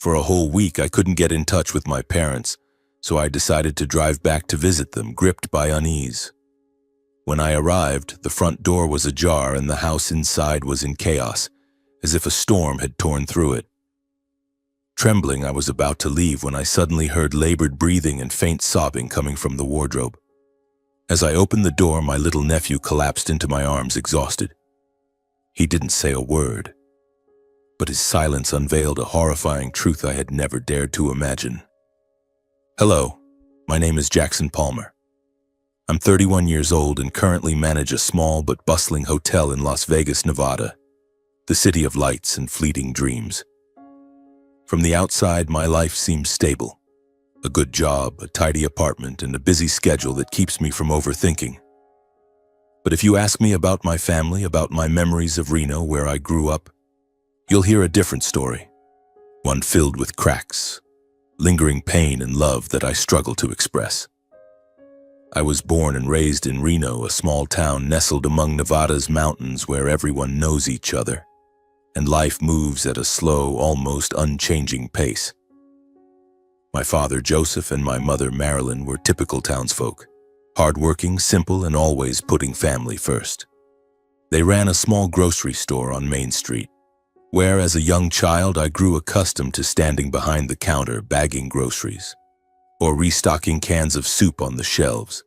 For a whole week, I couldn't get in touch with my parents, so I decided to drive back to visit them, gripped by unease. When I arrived, the front door was ajar and the house inside was in chaos, as if a storm had torn through it. Trembling, I was about to leave when I suddenly heard labored breathing and faint sobbing coming from the wardrobe. As I opened the door, my little nephew collapsed into my arms, exhausted. He didn't say a word, but his silence unveiled a horrifying truth I had never dared to imagine. Hello, my name is Jackson Palmer. I'm 31 years old and currently manage a small but bustling hotel in Las Vegas, Nevada, the city of lights and fleeting dreams. From the outside, my life seems stable. A good job, a tidy apartment, and a busy schedule that keeps me from overthinking. But if you ask me about my family, about my memories of Reno, where I grew up, you'll hear a different story, one filled with cracks, lingering pain and love that I struggle to express. I was born and raised in Reno, a small town nestled among Nevada's mountains where everyone knows each other, and life moves at a slow, almost unchanging pace. My father, Joseph, and my mother, Marilyn, were typical townsfolk, hardworking, simple, and always putting family first. They ran a small grocery store on Main Street, where as a young child I grew accustomed to standing behind the counter bagging groceries, or restocking cans of soup on the shelves.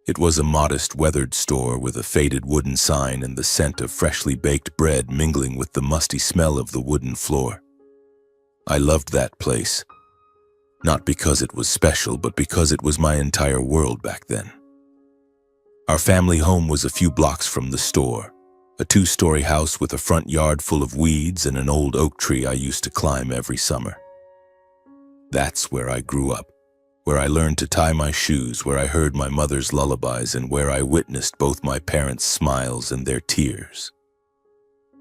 It was a modest, weathered store with a faded wooden sign and the scent of freshly baked bread mingling with the musty smell of the wooden floor. I loved that place, not because it was special, but because it was my entire world back then. Our family home was a few blocks from the store, a 2-story house with a front yard full of weeds and an old oak tree I used to climb every summer. That's where I grew up, where I learned to tie my shoes, where I heard my mother's lullabies, and where I witnessed both my parents' smiles and their tears.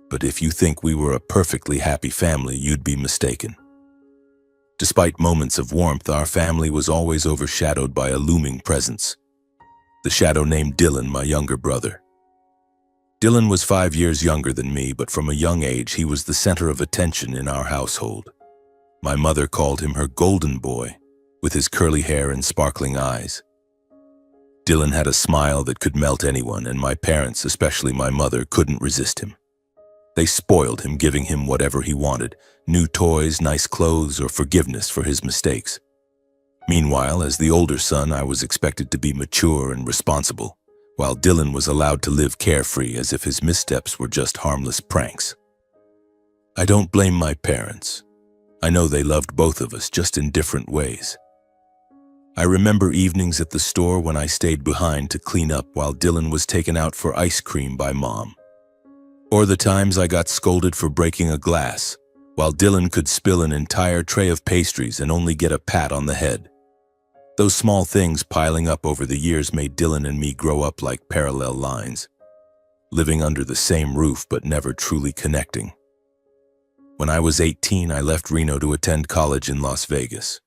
But if you think we were a perfectly happy family, you'd be mistaken. Despite moments of warmth, our family was always overshadowed by a looming presence, the shadow named Dylan, my younger brother. Dylan was 5 years younger than me, but from a young age he was the center of attention in our household. My mother called him her golden boy, with his curly hair and sparkling eyes. Dylan had a smile that could melt anyone, and my parents, especially my mother, couldn't resist him. They spoiled him, giving him whatever he wanted, new toys, nice clothes, or forgiveness for his mistakes. Meanwhile, as the older son, I was expected to be mature and responsible, while Dylan was allowed to live carefree as if his missteps were just harmless pranks. I don't blame my parents. I know they loved both of us, just in different ways. I remember evenings at the store when I stayed behind to clean up while Dylan was taken out for ice cream by Mom. Or the times I got scolded for breaking a glass, while Dylan could spill an entire tray of pastries and only get a pat on the head. Those small things piling up over the years made Dylan and me grow up like parallel lines, living under the same roof but never truly connecting. When I was 18, I left Reno to attend college in Las Vegas.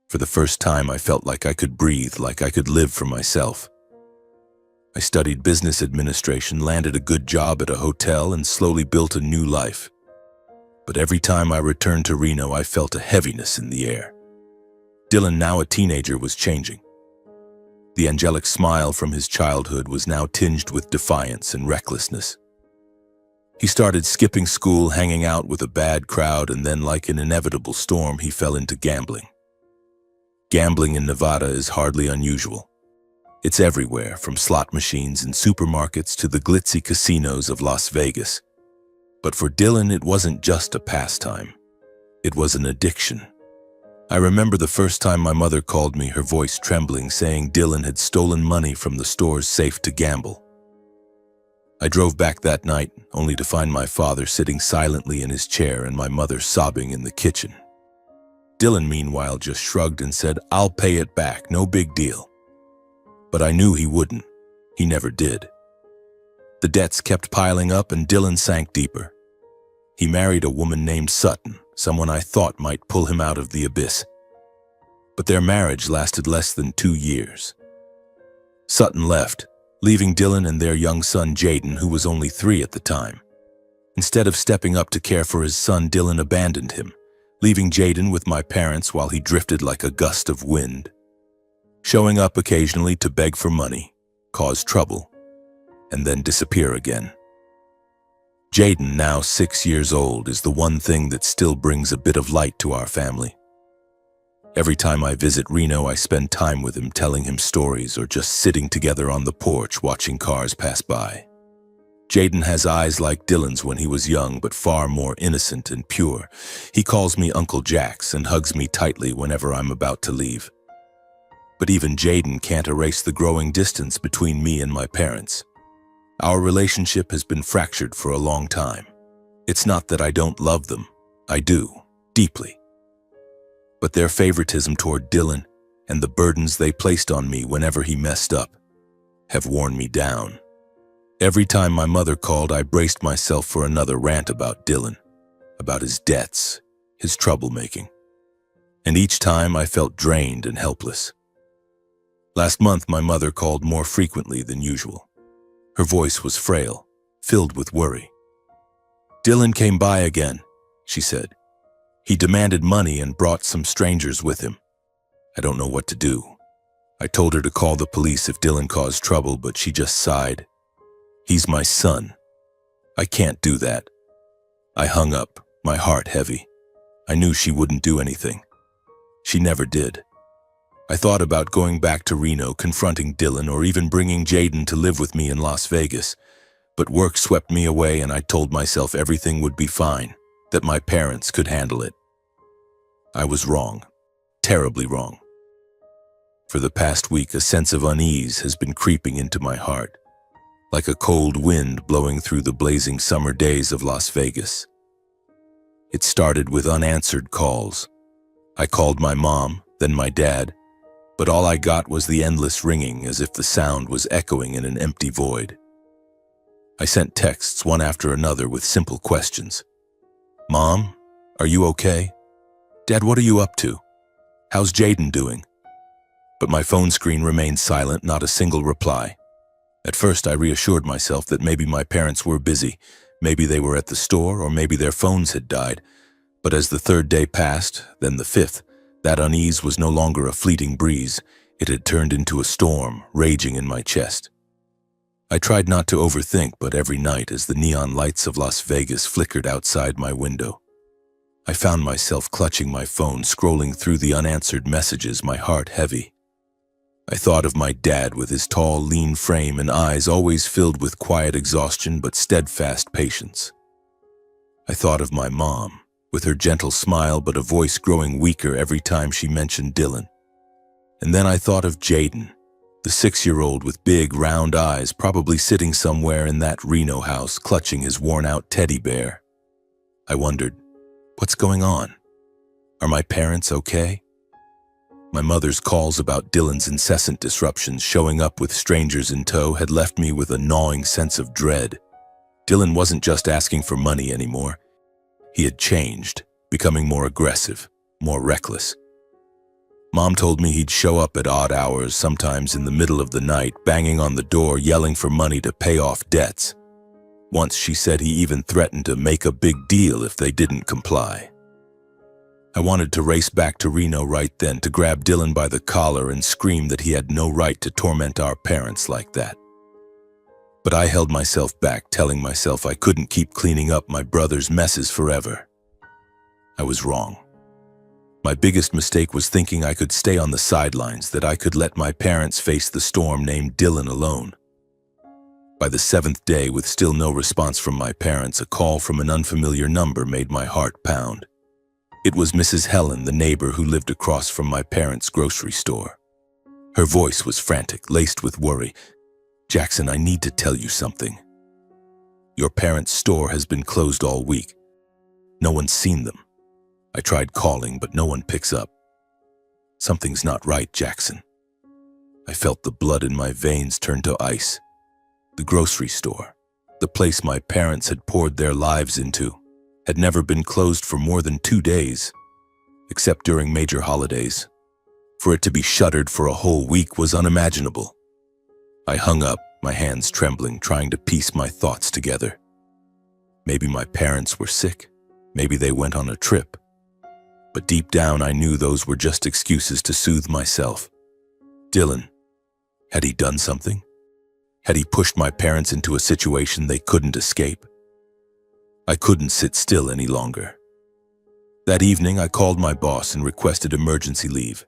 For the first time, I felt like I could breathe, like I could live for myself. I studied business administration, landed a good job at a hotel, and slowly built a new life. But every time I returned to Reno, I felt a heaviness in the air. Dylan, now a teenager, was changing. The angelic smile from his childhood was now tinged with defiance and recklessness. He started skipping school, hanging out with a bad crowd, and then, like an inevitable storm, he fell into gambling. Gambling in Nevada is hardly unusual. It's everywhere, from slot machines in supermarkets to the glitzy casinos of Las Vegas. But for Dylan, it wasn't just a pastime. It was an addiction. I remember the first time my mother called me, her voice trembling, saying Dylan had stolen money from the store's safe to gamble. I drove back that night, only to find my father sitting silently in his chair and my mother sobbing in the kitchen. Dylan, meanwhile, just shrugged and said, "I'll pay it back, no big deal." But I knew he wouldn't. He never did. The debts kept piling up and Dylan sank deeper. He married a woman named Sutton, someone I thought might pull him out of the abyss. But their marriage lasted less than 2 years. Sutton left, leaving Dylan and their young son Jaden, who was only 3 at the time. Instead of stepping up to care for his son, Dylan abandoned him, leaving Jaden with my parents while he drifted like a gust of wind, showing up occasionally to beg for money, cause trouble, and then disappear again. Jaden, now 6 years old, is the one thing that still brings a bit of light to our family. Every time I visit Reno, I spend time with him, telling him stories or just sitting together on the porch watching cars pass by. Jaden has eyes like Dylan's when he was young, but far more innocent and pure. He calls me Uncle Jax and hugs me tightly whenever I'm about to leave. But even Jaden can't erase the growing distance between me and my parents. Our relationship has been fractured for a long time. It's not that I don't love them. I do, deeply. But their favoritism toward Dylan and the burdens they placed on me whenever he messed up have worn me down. Every time my mother called, I braced myself for another rant about Dylan, about his debts, his troublemaking. And each time I felt drained and helpless. Last month, my mother called more frequently than usual. Her voice was frail, filled with worry. "Dylan came by again," she said. "He demanded money and brought some strangers with him. I don't know what to do." I told her to call the police if Dylan caused trouble, but she just sighed. "He's my son. I can't do that." I hung up, my heart heavy. I knew she wouldn't do anything. She never did. I thought about going back to Reno, confronting Dylan, or even bringing Jaden to live with me in Las Vegas. But work swept me away, and I told myself everything would be fine, that my parents could handle it. I was wrong, terribly wrong. For the past week, a sense of unease has been creeping into my heart, like a cold wind blowing through the blazing summer days of Las Vegas. It started with unanswered calls. I called my mom, then my dad, but all I got was the endless ringing, as if the sound was echoing in an empty void. I sent texts one after another with simple questions. "Mom, are you okay? Dad, what are you up to? How's Jaden doing?" But my phone screen remained silent, not a single reply. At first, I reassured myself that maybe my parents were busy, maybe they were at the store, or maybe their phones had died. But as the third day passed, then the fifth, that unease was no longer a fleeting breeze. It had turned into a storm, raging in my chest. I tried not to overthink, but every night, as the neon lights of Las Vegas flickered outside my window, I found myself clutching my phone, scrolling through the unanswered messages, my heart heavy. I thought of my dad with his tall, lean frame and eyes always filled with quiet exhaustion but steadfast patience. I thought of my mom, with her gentle smile but a voice growing weaker every time she mentioned Dylan. And then I thought of Jaden, the 6-year-old with big, round eyes, probably sitting somewhere in that Reno house, clutching his worn-out teddy bear. I wondered, what's going on? Are my parents okay? My mother's calls about Dylan's incessant disruptions, showing up with strangers in tow, had left me with a gnawing sense of dread. Dylan wasn't just asking for money anymore. He had changed, becoming more aggressive, more reckless. Mom told me he'd show up at odd hours, sometimes in the middle of the night, banging on the door, yelling for money to pay off debts. Once she said he even threatened to make a big deal if they didn't comply. I wanted to race back to Reno right then, to grab Dylan by the collar and scream that he had no right to torment our parents like that. But I held myself back, telling myself I couldn't keep cleaning up my brother's messes forever. I was wrong. My biggest mistake was thinking I could stay on the sidelines, that I could let my parents face the storm named Dylan alone. By the 7th day, with still no response from my parents, a call from an unfamiliar number made my heart pound. It was Mrs. Helen, the neighbor who lived across from my parents' grocery store. Her voice was frantic, laced with worry. "Jackson, I need to tell you something. Your parents' store has been closed all week. No one's seen them. I tried calling, but no one picks up. Something's not right, Jackson." I felt the blood in my veins turn to ice. The grocery store, the place my parents had poured their lives into, had never been closed for more than 2 days, except during major holidays. For it to be shuttered for a whole week was unimaginable. I hung up, my hands trembling, trying to piece my thoughts together. Maybe my parents were sick. Maybe they went on a trip. But deep down I knew those were just excuses to soothe myself. Dylan, had he done something? Had he pushed my parents into a situation they couldn't escape? I couldn't sit still any longer. That evening I called my boss and requested emergency leave.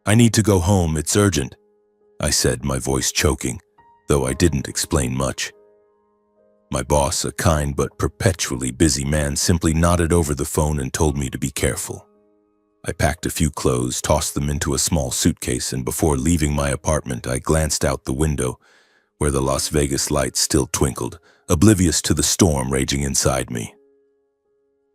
"I need to go home, it's urgent," I said, my voice choking, though I didn't explain much. My boss, a kind but perpetually busy man, simply nodded over the phone and told me to be careful. I packed a few clothes, tossed them into a small suitcase, and before leaving my apartment, I glanced out the window, where the Las Vegas lights still twinkled, oblivious to the storm raging inside me.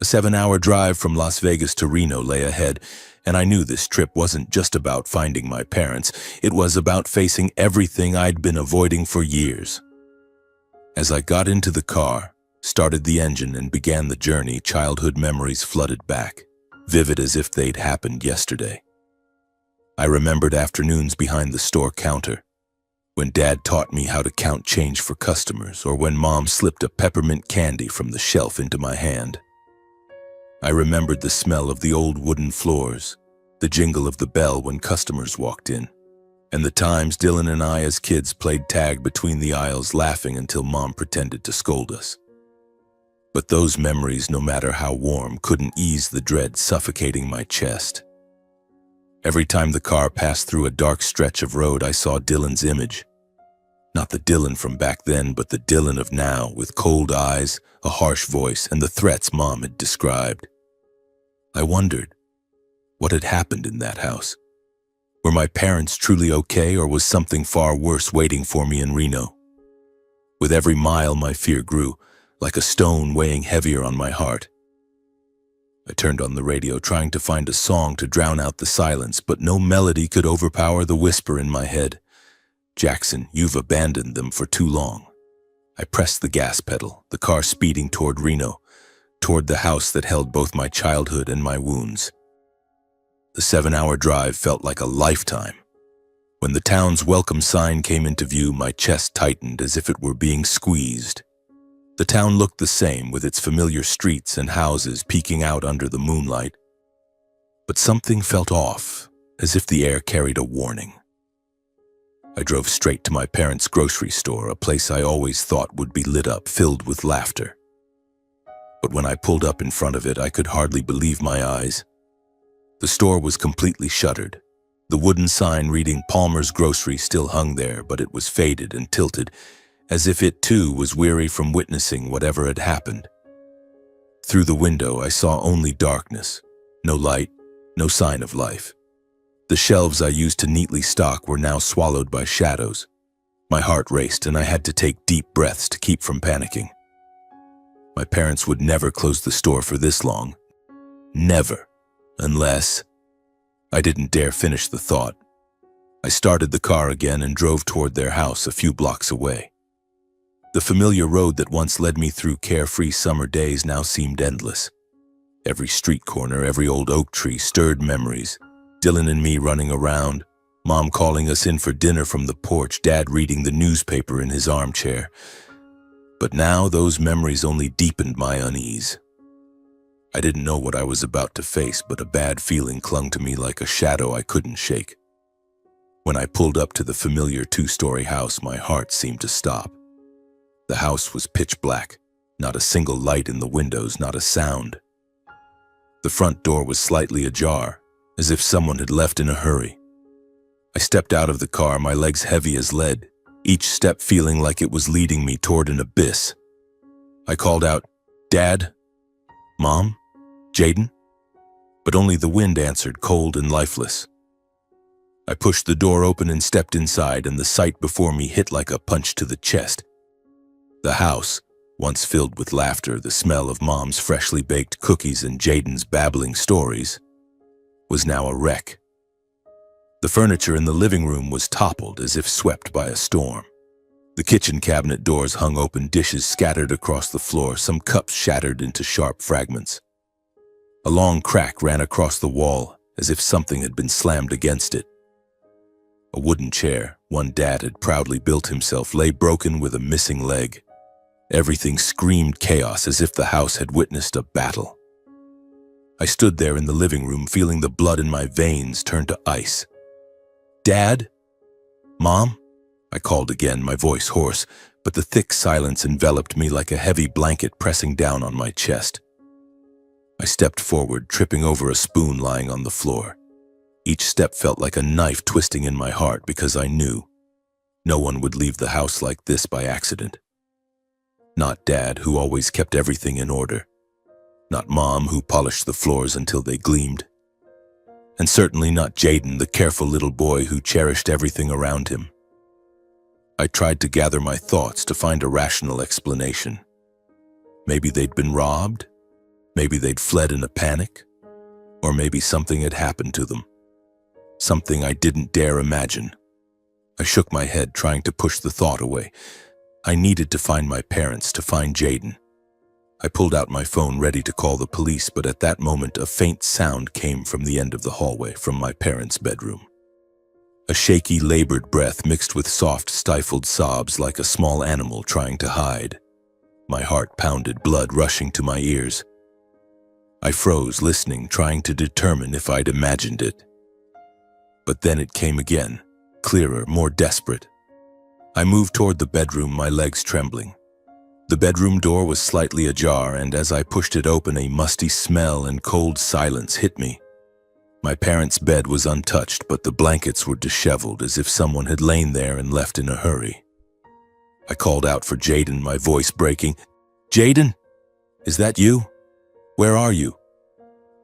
A 7-hour drive from Las Vegas to Reno lay ahead, and I knew this trip wasn't just about finding my parents. It was about facing everything I'd been avoiding for years. As I got into the car, started the engine, and began the journey, childhood memories flooded back, vivid as if they'd happened yesterday. I remembered afternoons behind the store counter, when Dad taught me how to count change for customers, or when Mom slipped a peppermint candy from the shelf into my hand. I remembered the smell of the old wooden floors, the jingle of the bell when customers walked in, and the times Dylan and I as kids played tag between the aisles, laughing until Mom pretended to scold us. But those memories, no matter how warm, couldn't ease the dread suffocating my chest. Every time the car passed through a dark stretch of road, I saw Dylan's image. Not the Dylan from back then, but the Dylan of now, with cold eyes, a harsh voice, and the threats Mom had described. I wondered, what had happened in that house? Were my parents truly okay, or was something far worse waiting for me in Reno? With every mile, my fear grew, like a stone weighing heavier on my heart. I turned on the radio, trying to find a song to drown out the silence, but no melody could overpower the whisper in my head. "Jackson, you've abandoned them for too long." I pressed the gas pedal, the car speeding toward Reno, toward the house that held both my childhood and my wounds. The 7-hour drive felt like a lifetime. When the town's welcome sign came into view, my chest tightened as if it were being squeezed. The town looked the same, with its familiar streets and houses peeking out under the moonlight. But something felt off, as if the air carried a warning. I drove straight to my parents' grocery store, a place I always thought would be lit up, filled with laughter. But when I pulled up in front of it, I could hardly believe my eyes. The store was completely shuttered. The wooden sign reading Palmer's Grocery still hung there, but it was faded and tilted, as if it too was weary from witnessing whatever had happened. Through the window, I saw only darkness, no light, no sign of life. The shelves I used to neatly stock were now swallowed by shadows. My heart raced, and I had to take deep breaths to keep from panicking. My parents would never close the store for this long. Never. Unless... I didn't dare finish the thought. I started the car again and drove toward their house a few blocks away. The familiar road that once led me through carefree summer days now seemed endless. Every street corner, every old oak tree stirred memories. Dylan and me running around, Mom calling us in for dinner from the porch, Dad reading the newspaper in his armchair. But now those memories only deepened my unease. I didn't know what I was about to face, but a bad feeling clung to me like a shadow I couldn't shake. When I pulled up to the familiar 2-story house, my heart seemed to stop. The house was pitch black, not a single light in the windows, not a sound. The front door was slightly ajar, as if someone had left in a hurry. I stepped out of the car, my legs heavy as lead, each step feeling like it was leading me toward an abyss. I called out, "Dad? Mom? Jaden?" But only the wind answered, cold and lifeless. I pushed the door open and stepped inside, and the sight before me hit like a punch to the chest. The house, once filled with laughter, the smell of Mom's freshly baked cookies and Jaden's babbling stories, was now a wreck. The furniture in the living room was toppled as if swept by a storm. The kitchen cabinet doors hung open, dishes scattered across the floor, some cups shattered into sharp fragments. A long crack ran across the wall, as if something had been slammed against it. A wooden chair, one Dad had proudly built himself, lay broken with a missing leg. Everything screamed chaos, as if the house had witnessed a battle. I stood there in the living room, feeling the blood in my veins turn to ice. "Dad? Mom?" I called again, my voice hoarse, but the thick silence enveloped me like a heavy blanket pressing down on my chest. I stepped forward, tripping over a spoon lying on the floor. Each step felt like a knife twisting in my heart because I knew no one would leave the house like this by accident. Not Dad, who always kept everything in order. Not Mom, who polished the floors until they gleamed. And certainly not Jaden, the careful little boy who cherished everything around him. I tried to gather my thoughts to find a rational explanation. Maybe they'd been robbed. Maybe they'd fled in a panic. Or maybe something had happened to them. Something I didn't dare imagine. I shook my head, trying to push the thought away. I needed to find my parents, to find Jaden. I pulled out my phone, ready to call the police, but at that moment a faint sound came from the end of the hallway, from my parents' bedroom. A shaky, labored breath mixed with soft, stifled sobs like a small animal trying to hide. My heart pounded, blood rushing to my ears. I froze, listening, trying to determine if I'd imagined it. But then it came again, clearer, more desperate. I moved toward the bedroom, my legs trembling. The bedroom door was slightly ajar, and as I pushed it open, a musty smell and cold silence hit me. My parents' bed was untouched, but the blankets were disheveled, as if someone had lain there and left in a hurry. I called out for Jaden, my voice breaking. "Jaden? Is that you? Where are you?"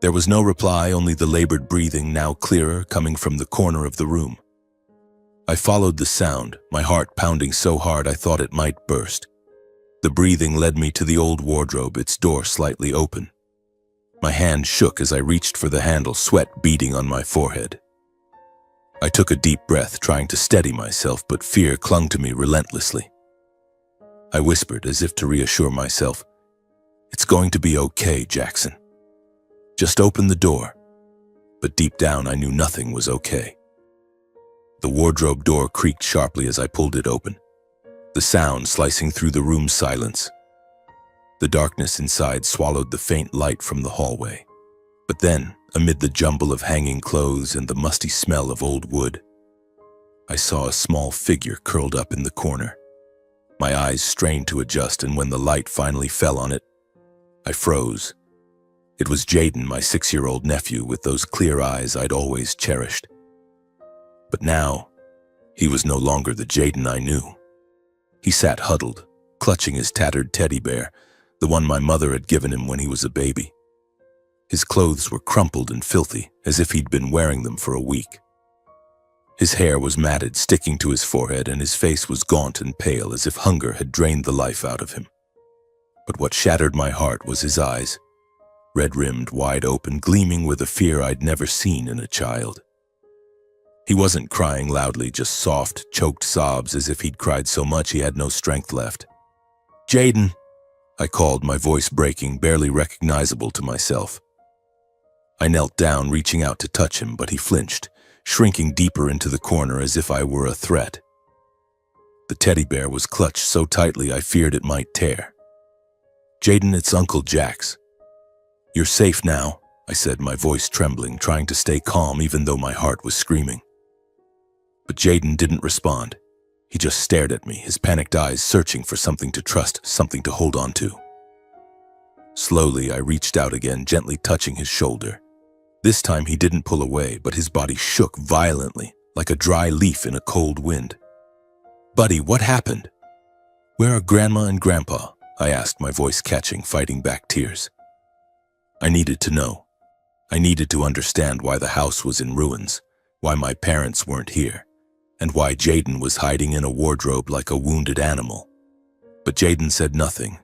There was no reply, only the labored breathing, now clearer, coming from the corner of the room. I followed the sound, my heart pounding so hard I thought it might burst. The breathing led me to the old wardrobe, its door slightly open. My hand shook as I reached for the handle, sweat beading on my forehead. I took a deep breath, trying to steady myself, but fear clung to me relentlessly. I whispered, as if to reassure myself, "It's going to be okay, Jackson. Just open the door." But deep down I knew nothing was okay. The wardrobe door creaked sharply as I pulled it open, the sound slicing through the room's silence. The darkness inside swallowed the faint light from the hallway. But then, amid the jumble of hanging clothes and the musty smell of old wood, I saw a small figure curled up in the corner. My eyes strained to adjust, and when the light finally fell on it, I froze. It was Jaden, my 6-year-old nephew, with those clear eyes I'd always cherished. But now, he was no longer the Jaden I knew. He sat huddled, clutching his tattered teddy bear, the one my mother had given him when he was a baby. His clothes were crumpled and filthy, as if he'd been wearing them for a week. His hair was matted, sticking to his forehead, and his face was gaunt and pale, as if hunger had drained the life out of him. But what shattered my heart was his eyes, red-rimmed, wide open, gleaming with a fear I'd never seen in a child. He wasn't crying loudly, just soft, choked sobs, as if he'd cried so much he had no strength left. "Jaden!" I called, my voice breaking, barely recognizable to myself. I knelt down, reaching out to touch him, but he flinched, shrinking deeper into the corner as if I were a threat. The teddy bear was clutched so tightly I feared it might tear. "Jaden, it's Uncle Jax." "You're safe now," I said, my voice trembling, trying to stay calm even though my heart was screaming. But Jaden didn't respond. He just stared at me, his panicked eyes searching for something to trust, something to hold on to. Slowly, I reached out again, gently touching his shoulder. This time he didn't pull away, but his body shook violently, like a dry leaf in a cold wind. "Buddy, what happened?" "Where are Grandma and Grandpa?" I asked, my voice catching, fighting back tears. I needed to know. I needed to understand why the house was in ruins, why my parents weren't here, and why Jaden was hiding in a wardrobe like a wounded animal. But Jaden said nothing.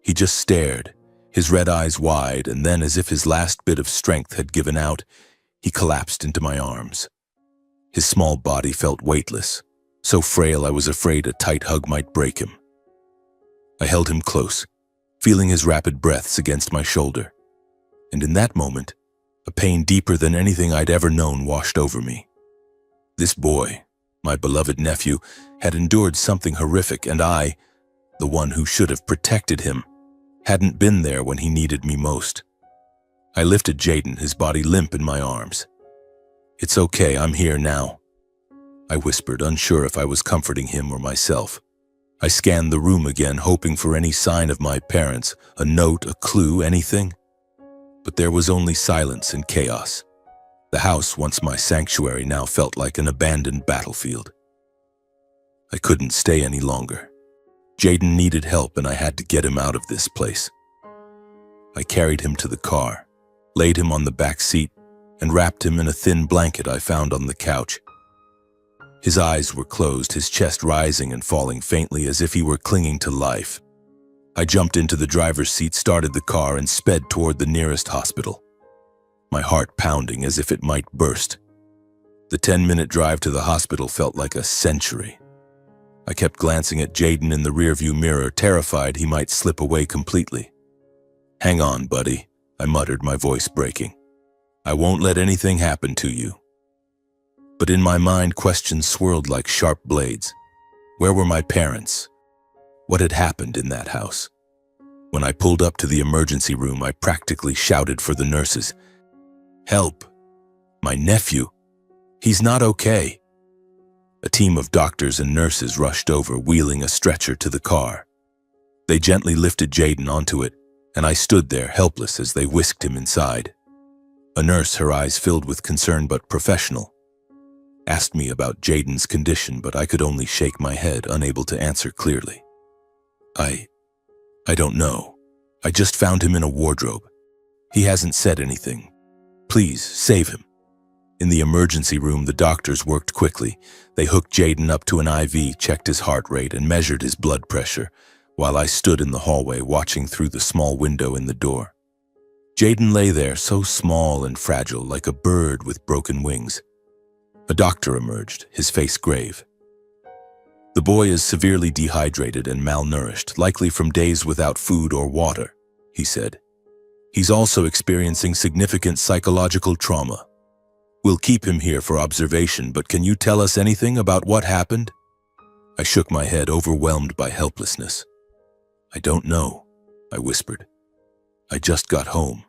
He just stared, his red eyes wide, and then, as if his last bit of strength had given out, he collapsed into my arms. His small body felt weightless, so frail I was afraid a tight hug might break him. I held him close, feeling his rapid breaths against my shoulder. And in that moment, a pain deeper than anything I'd ever known washed over me. This boy, my beloved nephew, had endured something horrific, and I, the one who should have protected him, hadn't been there when he needed me most. I lifted Jaden, his body limp in my arms. "It's okay, I'm here now," I whispered, unsure if I was comforting him or myself. I scanned the room again, hoping for any sign of my parents, a note, a clue, anything. But there was only silence and chaos. The house, once my sanctuary, now felt like an abandoned battlefield. I couldn't stay any longer. Jaden needed help and I had to get him out of this place. I carried him to the car, laid him on the back seat, and wrapped him in a thin blanket I found on the couch. His eyes were closed, his chest rising and falling faintly as if he were clinging to life. I jumped into the driver's seat, started the car, and sped toward the nearest hospital, my heart pounding as if it might burst. The 10-minute drive to the hospital felt like a century. I kept glancing at Jaden in the rearview mirror, terrified he might slip away completely. "Hang on, buddy," I muttered, my voice breaking. "I won't let anything happen to you." But in my mind, questions swirled like sharp blades. Where were my parents? What had happened in that house? When I pulled up to the emergency room, I practically shouted for the nurses. "Help! My nephew! He's not okay!" A team of doctors and nurses rushed over, wheeling a stretcher to the car. They gently lifted Jaden onto it, and I stood there helpless as they whisked him inside. A nurse, her eyes filled with concern but professional, asked me about Jaden's condition, but I could only shake my head, unable to answer clearly. I don't know. I just found him in a wardrobe. He hasn't said anything. Please, save him." In the emergency room, the doctors worked quickly. They hooked Jaden up to an IV, checked his heart rate, and measured his blood pressure, while I stood in the hallway watching through the small window in the door. Jaden lay there, so small and fragile, like a bird with broken wings. A doctor emerged, his face grave. "The boy is severely dehydrated and malnourished, likely from days without food or water," he said. "He's also experiencing significant psychological trauma. We'll keep him here for observation, but can you tell us anything about what happened?" I shook my head, overwhelmed by helplessness. "I don't know," I whispered. "I just got home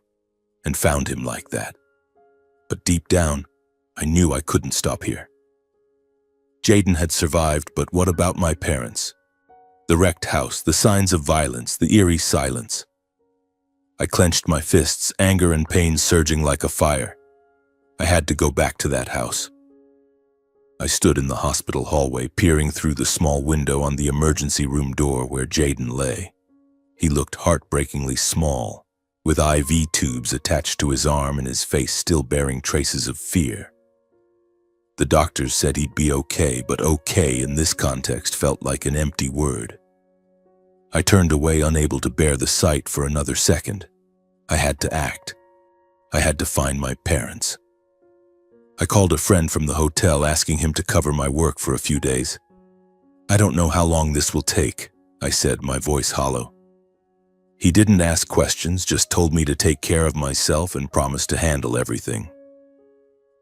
and found him like that. But deep down, I knew I couldn't stop here." Jaden had survived, but what about my parents? The wrecked house, the signs of violence, the eerie silence. I clenched my fists, anger and pain surging like a fire. I had to go back to that house. I stood in the hospital hallway, peering through the small window on the emergency room door where Jaden lay. He looked heartbreakingly small, with IV tubes attached to his arm and his face still bearing traces of fear. The doctors said he'd be okay, but okay in this context felt like an empty word. I turned away, unable to bear the sight for another second. I had to act. I had to find my parents. I called a friend from the hotel, asking him to cover my work for a few days. "I don't know how long this will take," I said, my voice hollow. He didn't ask questions, just told me to take care of myself and promised to handle everything.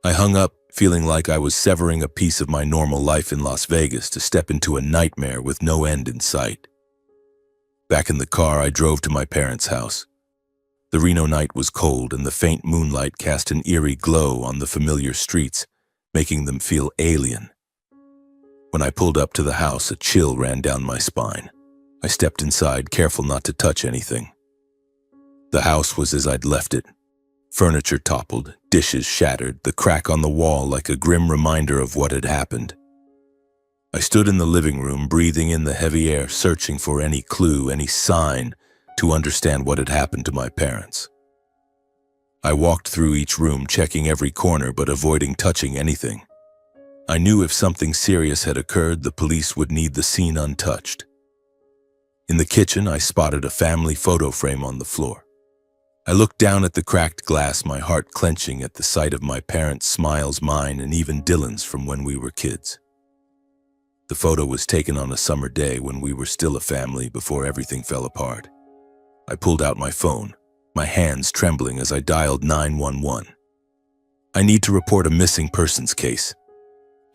I hung up, feeling like I was severing a piece of my normal life in Las Vegas to step into a nightmare with no end in sight. Back in the car, I drove to my parents' house. The Reno night was cold, and the faint moonlight cast an eerie glow on the familiar streets, making them feel alien. When I pulled up to the house, a chill ran down my spine. I stepped inside, careful not to touch anything. The house was as I'd left it. Furniture toppled, dishes shattered, the crack on the wall like a grim reminder of what had happened. I stood in the living room, breathing in the heavy air, searching for any clue, any sign to understand what had happened to my parents. I walked through each room, checking every corner but avoiding touching anything. I knew if something serious had occurred, the police would need the scene untouched. In the kitchen, I spotted a family photo frame on the floor. I looked down at the cracked glass, my heart clenching at the sight of my parents' smiles, mine, and even Dylan's from when we were kids. The photo was taken on a summer day when we were still a family before everything fell apart. I pulled out my phone, my hands trembling as I dialed 911. "I need to report a missing persons case,"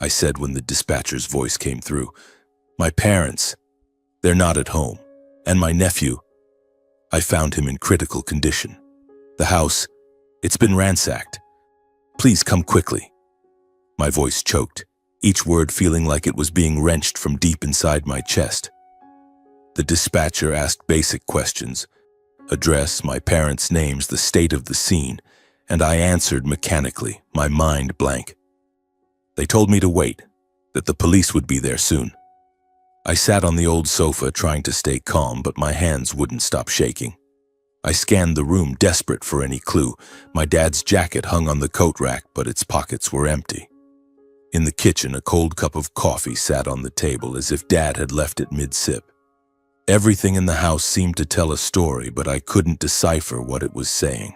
I said when the dispatcher's voice came through. "My parents, they're not at home. And my nephew, I found him in critical condition. The house, It's been ransacked. Please come quickly." My voice choked, each word feeling like it was being wrenched from deep inside my chest. The dispatcher asked basic questions: address, my parents' names, the state of the scene, and I answered mechanically, my mind blank. They told me to wait, that the police would be there soon. I sat on the old sofa trying to stay calm, but my hands wouldn't stop shaking. I scanned the room, desperate for any clue. My dad's jacket hung on the coat rack, but its pockets were empty. In the kitchen, a cold cup of coffee sat on the table as if Dad had left it mid-sip. Everything in the house seemed to tell a story, but I couldn't decipher what it was saying.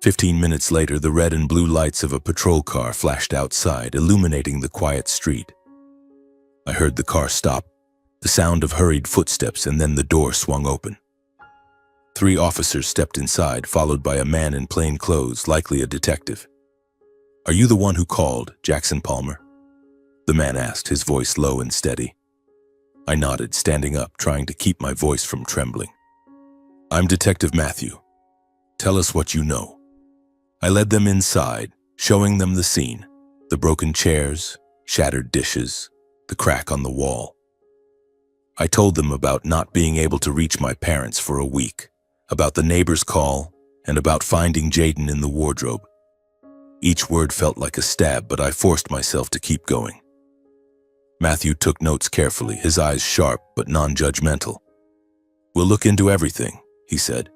15 minutes later, the red and blue lights of a patrol car flashed outside, illuminating the quiet street. I heard the car stop, the sound of hurried footsteps, and then the door swung open. 3 officers stepped inside, followed by a man in plain clothes, likely a detective. "Are you the one who called, Jackson Palmer?" the man asked, his voice low and steady. I nodded, standing up, trying to keep my voice from trembling. "I'm Detective Matthew. Tell us what you know." I led them inside, showing them the scene: the broken chairs, shattered dishes, the crack on the wall. I told them about not being able to reach my parents for a week, about the neighbor's call, and about finding Jaden in the wardrobe. Each word felt like a stab, but I forced myself to keep going. Matthew took notes carefully, his eyes sharp but non-judgmental. "We'll look into everything," he said.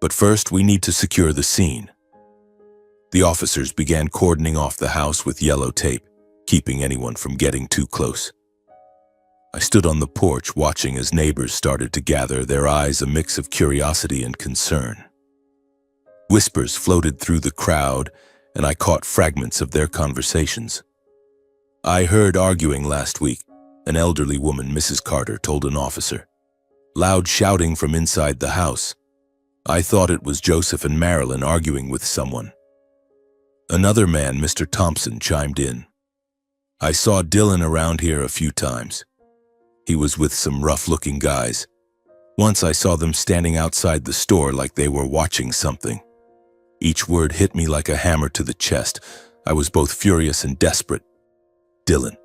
"But first, we need to secure the scene." The officers began cordoning off the house with yellow tape, keeping anyone from getting too close. I stood on the porch watching as neighbors started to gather, their eyes a mix of curiosity and concern. Whispers floated through the crowd, and I caught fragments of their conversations. "I heard arguing last week," an elderly woman, Mrs. Carter, told an officer. "Loud shouting from inside the house. I thought it was Joseph and Marilyn arguing with someone." Another man, Mr. Thompson, chimed in. "I saw Dylan around here a few times. He was with some rough-looking guys. Once I saw them standing outside the store like they were watching something." Each word hit me like a hammer to the chest. I was both furious and desperate. Dylan.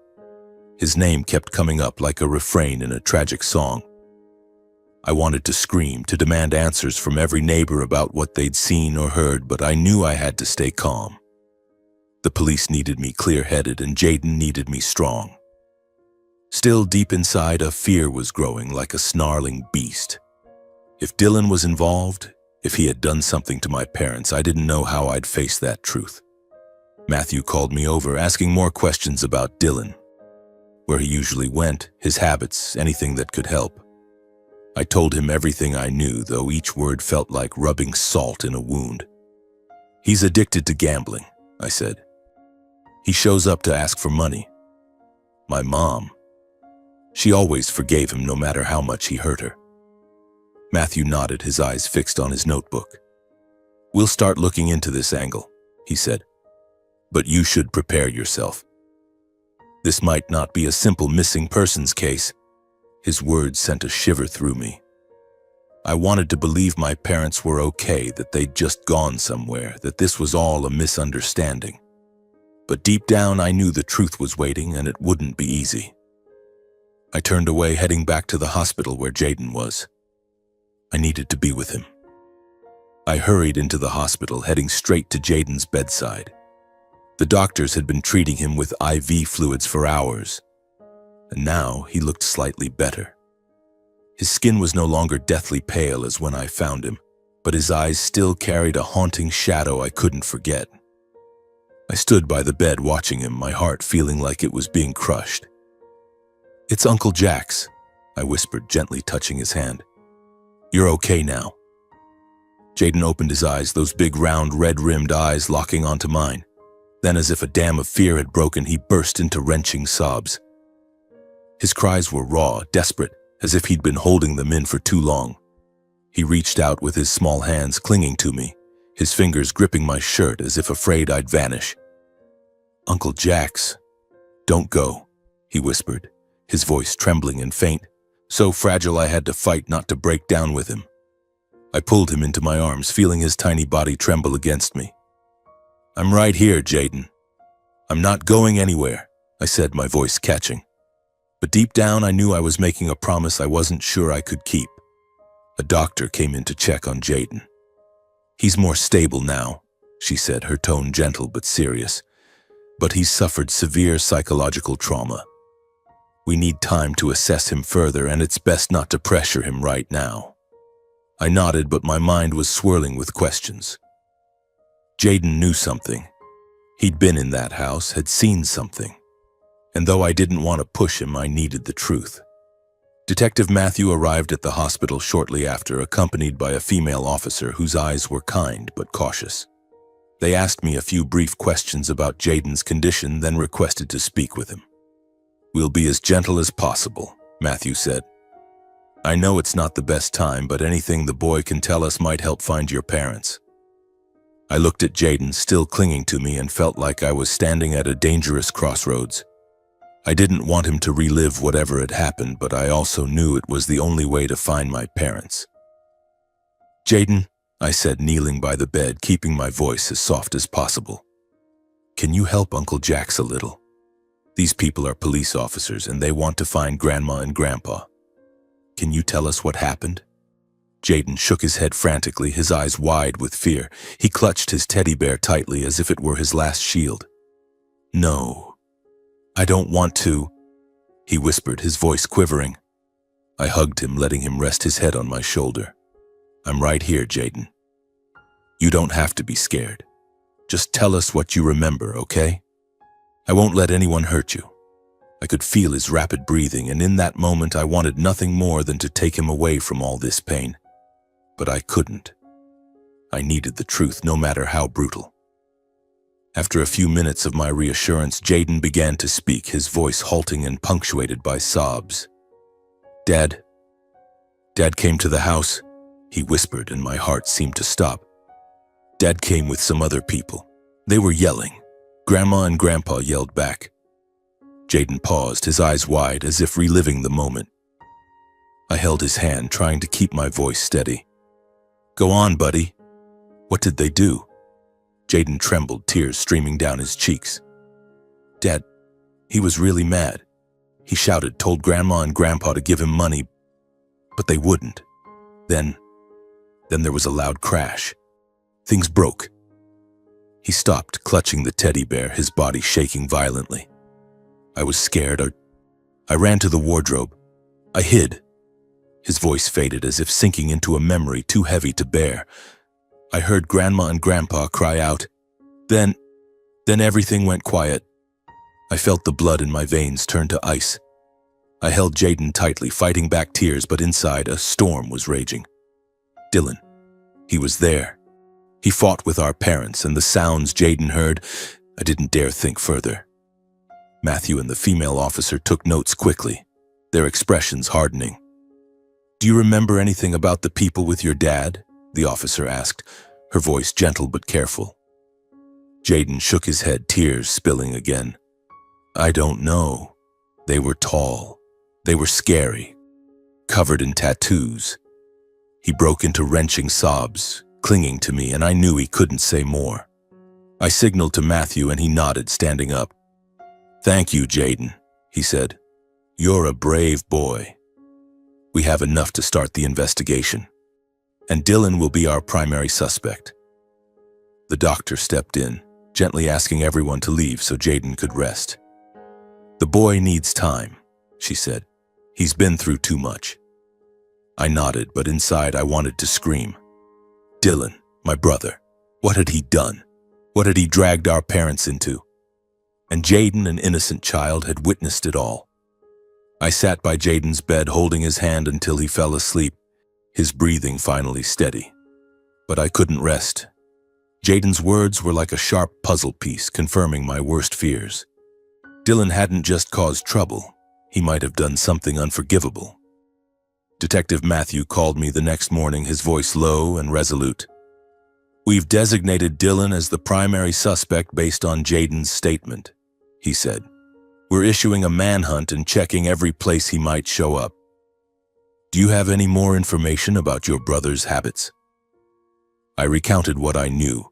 His name kept coming up like a refrain in a tragic song. I wanted to scream, to demand answers from every neighbor about what they'd seen or heard, but I knew I had to stay calm. The police needed me clear-headed, and Jaden needed me strong. Still, deep inside, a fear was growing like a snarling beast. If Dylan was involved, if he had done something to my parents, I didn't know how I'd face that truth. Matthew called me over, asking more questions about Dylan. Where he usually went, his habits, anything that could help. I told him everything I knew, though each word felt like rubbing salt in a wound. "He's addicted to gambling," I said. "He shows up to ask for money. My mom, she always forgave him no matter how much he hurt her." Matthew nodded, his eyes fixed on his notebook. "We'll start looking into this angle," he said. "But you should prepare yourself. This might not be a simple missing persons case." His words sent a shiver through me. I wanted to believe my parents were okay, that they'd just gone somewhere, that this was all a misunderstanding. But deep down, I knew the truth was waiting, and it wouldn't be easy. I turned away, heading back to the hospital where Jaden was. I needed to be with him. I hurried into the hospital, heading straight to Jaden's bedside. The doctors had been treating him with IV fluids for hours, and now he looked slightly better. His skin was no longer deathly pale as when I found him, but his eyes still carried a haunting shadow I couldn't forget. I stood by the bed watching him, my heart feeling like it was being crushed. "It's Uncle Jack's," I whispered, gently touching his hand. "You're okay now." Jaden opened his eyes, those big, round, red-rimmed eyes locking onto mine. Then, as if a dam of fear had broken, he burst into wrenching sobs. His cries were raw, desperate, as if he'd been holding them in for too long. He reached out with his small hands, clinging to me, his fingers gripping my shirt as if afraid I'd vanish. "Uncle Jack's. Don't go," he whispered, his voice trembling and faint, so fragile I had to fight not to break down with him. I pulled him into my arms, feeling his tiny body tremble against me. "I'm right here, Jaden. I'm not going anywhere," I said, my voice catching. But deep down, I knew I was making a promise I wasn't sure I could keep. A doctor came in to check on Jaden. "He's more stable now," she said, her tone gentle but serious. "But he's suffered severe psychological trauma. We need time to assess him further, and it's best not to pressure him right now." I nodded, but my mind was swirling with questions. Jaden knew something. He'd been in that house, had seen something. And though I didn't want to push him, I needed the truth. Detective Matthew arrived at the hospital shortly after, accompanied by a female officer whose eyes were kind but cautious. They asked me a few brief questions about Jaden's condition, then requested to speak with him. "We'll be as gentle as possible," Matthew said. "I know it's not the best time, but anything the boy can tell us might help find your parents." I looked at Jaden, still clinging to me, and felt like I was standing at a dangerous crossroads. I didn't want him to relive whatever had happened, but I also knew it was the only way to find my parents. "Jaden," I said, kneeling by the bed, keeping my voice as soft as possible, "can you help Uncle Jax a little? These people are police officers, and they want to find Grandma and Grandpa. Can you tell us what happened?" Jaden shook his head frantically, his eyes wide with fear. He clutched his teddy bear tightly as if it were his last shield. "No, I don't want to," he whispered, his voice quivering. I hugged him, letting him rest his head on my shoulder. "I'm right here, Jaden. You don't have to be scared. Just tell us what you remember, okay? I won't let anyone hurt you." I could feel his rapid breathing, and in that moment I wanted nothing more than to take him away from all this pain. But I couldn't. I needed the truth, no matter how brutal. After a few minutes of my reassurance, Jaden began to speak, his voice halting and punctuated by sobs. Dad came to the house," he whispered, and my heart seemed to stop. "Dad came with some other people. They were yelling. Grandma and Grandpa yelled back." Jaden paused, his eyes wide, as if reliving the moment. I held his hand, trying to keep my voice steady. "Go on, buddy. What did they do?" Jaden trembled, tears streaming down his cheeks. "Dad, he was really mad. He shouted, told Grandma and Grandpa to give him money, but they wouldn't. Then there was a loud crash. Things broke." He stopped, clutching the teddy bear, his body shaking violently. I was scared. I ran to the wardrobe. I hid. His voice faded, as if sinking into a memory too heavy to bear. I heard Grandma and Grandpa cry out. Then everything went quiet. I felt the blood in my veins turn to ice. I held Jaden tightly, fighting back tears, but inside a storm was raging. Dylan. He was there. He fought with our parents, and the sounds Jaden heard, I didn't dare think further. Matthew and the female officer took notes quickly, their expressions hardening. "Do you remember anything about the people with your dad?" the officer asked, her voice gentle but careful. Jaden shook his head, tears spilling again. "I don't know. They were tall. They were scary, covered in tattoos." He broke into wrenching sobs, clinging to me, and I knew he couldn't say more. I signaled to Matthew, and he nodded, standing up. "Thank you, Jaden," he said. "You're a brave boy. We have enough to start the investigation, and Dylan will be our primary suspect." The doctor stepped in, gently asking everyone to leave so Jaden could rest. "The boy needs time," she said. "He's been through too much." I nodded, but inside I wanted to scream. Dylan, my brother, what had he done? What had he dragged our parents into? And Jaden, an innocent child, had witnessed it all. I sat by Jaden's bed, holding his hand until he fell asleep, his breathing finally steady. But I couldn't rest. Jaden's words were like a sharp puzzle piece, confirming my worst fears. Dylan hadn't just caused trouble. He might have done something unforgivable. Detective Matthew called me the next morning, his voice low and resolute. "We've designated Dylan as the primary suspect based on Jaden's statement," he said. "We're issuing a manhunt and checking every place he might show up. Do you have any more information about your brother's habits?" I recounted what I knew: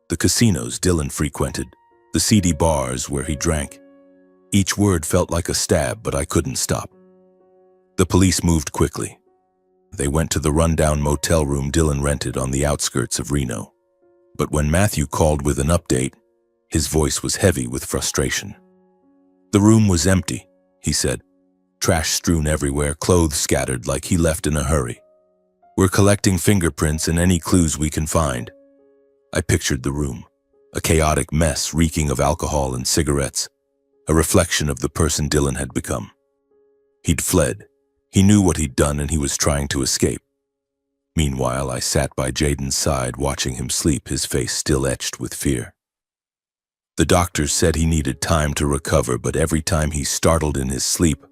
the casinos Dylan frequented, the seedy bars where he drank. Each word felt like a stab, but I couldn't stop. The police moved quickly. They went to the rundown motel room Dylan rented on the outskirts of Reno. But when Matthew called with an update, his voice was heavy with frustration. The room was empty, he said. Trash strewn everywhere, clothes scattered like he left in a hurry. We're collecting fingerprints and any clues we can find. I pictured the room, a chaotic mess reeking of alcohol and cigarettes, a reflection of the person Dylan had become. He'd fled. He knew what he'd done and he was trying to escape. Meanwhile, I sat by Jaden's side watching him sleep, his face still etched with fear. The doctors said he needed time to recover, but every time he startled in his sleep,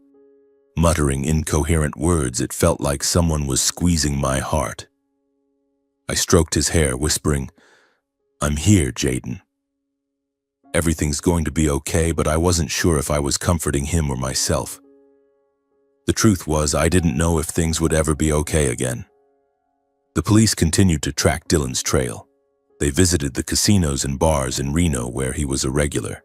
muttering incoherent words, it felt like someone was squeezing my heart. I stroked his hair, whispering, "I'm here, Jaden. Everything's going to be okay," but I wasn't sure if I was comforting him or myself. The truth was, I didn't know if things would ever be okay again. The police continued to track Dylan's trail. They visited the casinos and bars in Reno where he was a regular.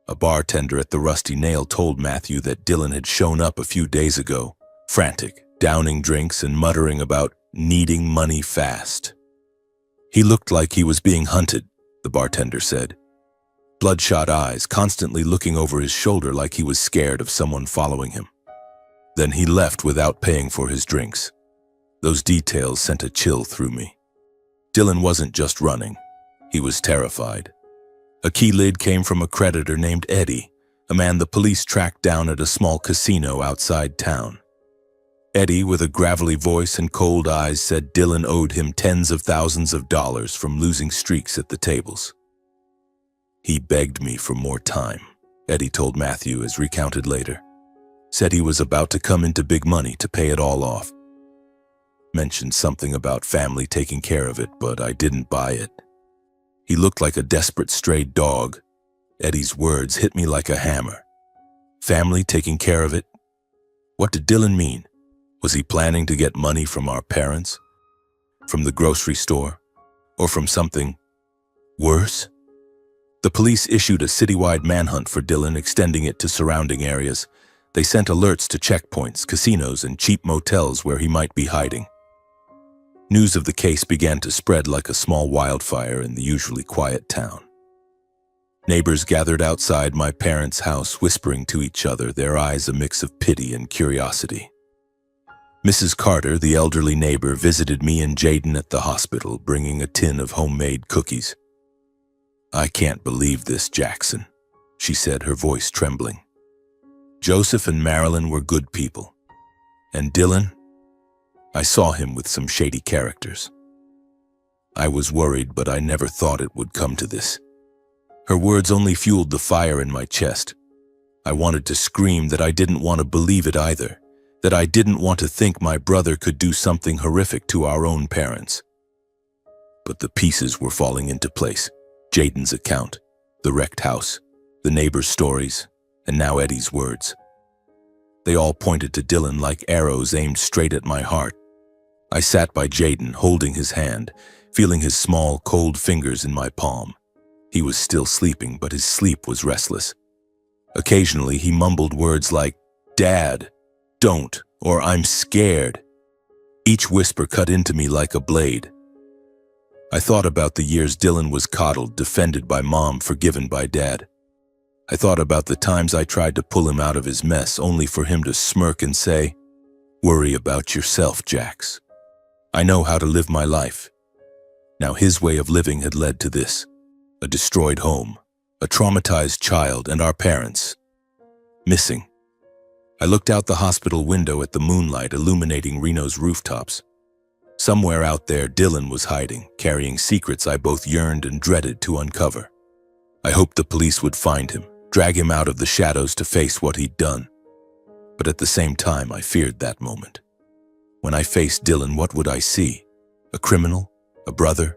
A bartender at the Rusty Nail told Matthew that Dylan had shown up a few days ago, frantic, downing drinks and muttering about needing money fast. He looked like he was being hunted, the bartender said. Bloodshot eyes, constantly looking over his shoulder like he was scared of someone following him. Then he left without paying for his drinks. Those details sent a chill through me. Dylan wasn't just running. He was terrified. A key lead came from a creditor named Eddie, a man the police tracked down at a small casino outside town. Eddie, with a gravelly voice and cold eyes, said Dylan owed him tens of thousands of dollars from losing streaks at the tables. He begged me for more time, Eddie told Matthew as recounted later. Said he was about to come into big money to pay it all off. Mentioned something about family taking care of it, but I didn't buy it. He looked like a desperate stray dog. Eddie's words hit me like a hammer. Family taking care of it? What did Dylan mean? Was he planning to get money from our parents? From the grocery store? Or from something worse? The police issued a citywide manhunt for Dylan, extending it to surrounding areas. They sent alerts to checkpoints, casinos, and cheap motels where he might be hiding. News of the case began to spread like a small wildfire in the usually quiet town. Neighbors gathered outside my parents' house, whispering to each other, their eyes a mix of pity and curiosity. Mrs. Carter, the elderly neighbor, visited me and Jaden at the hospital, bringing a tin of homemade cookies. "I can't believe this, Jackson," she said, her voice trembling. "Joseph and Marilyn were good people. And Dylan? I saw him with some shady characters. I was worried, but I never thought it would come to this." Her words only fueled the fire in my chest. I wanted to scream that I didn't want to believe it either, that I didn't want to think my brother could do something horrific to our own parents. But the pieces were falling into place. Jaden's account, the wrecked house, the neighbors' stories, and now Eddie's words. They all pointed to Dylan like arrows aimed straight at my heart. I sat by Jaden, holding his hand, feeling his small, cold fingers in my palm. He was still sleeping, but his sleep was restless. Occasionally, he mumbled words like, "Dad, don't," or "I'm scared." Each whisper cut into me like a blade. I thought about the years Dylan was coddled, defended by Mom, forgiven by Dad. I thought about the times I tried to pull him out of his mess, only for him to smirk and say, "Worry about yourself, Jax. I know how to live my life." Now his way of living had led to this: a destroyed home, a traumatized child, and our parents missing. I looked out the hospital window at the moonlight illuminating Reno's rooftops. Somewhere out there, Dylan was hiding, carrying secrets I both yearned and dreaded to uncover. I hoped the police would find him, drag him out of the shadows to face what he'd done. But at the same time, I feared that moment. When I faced Dylan, what would I see? A criminal? A brother?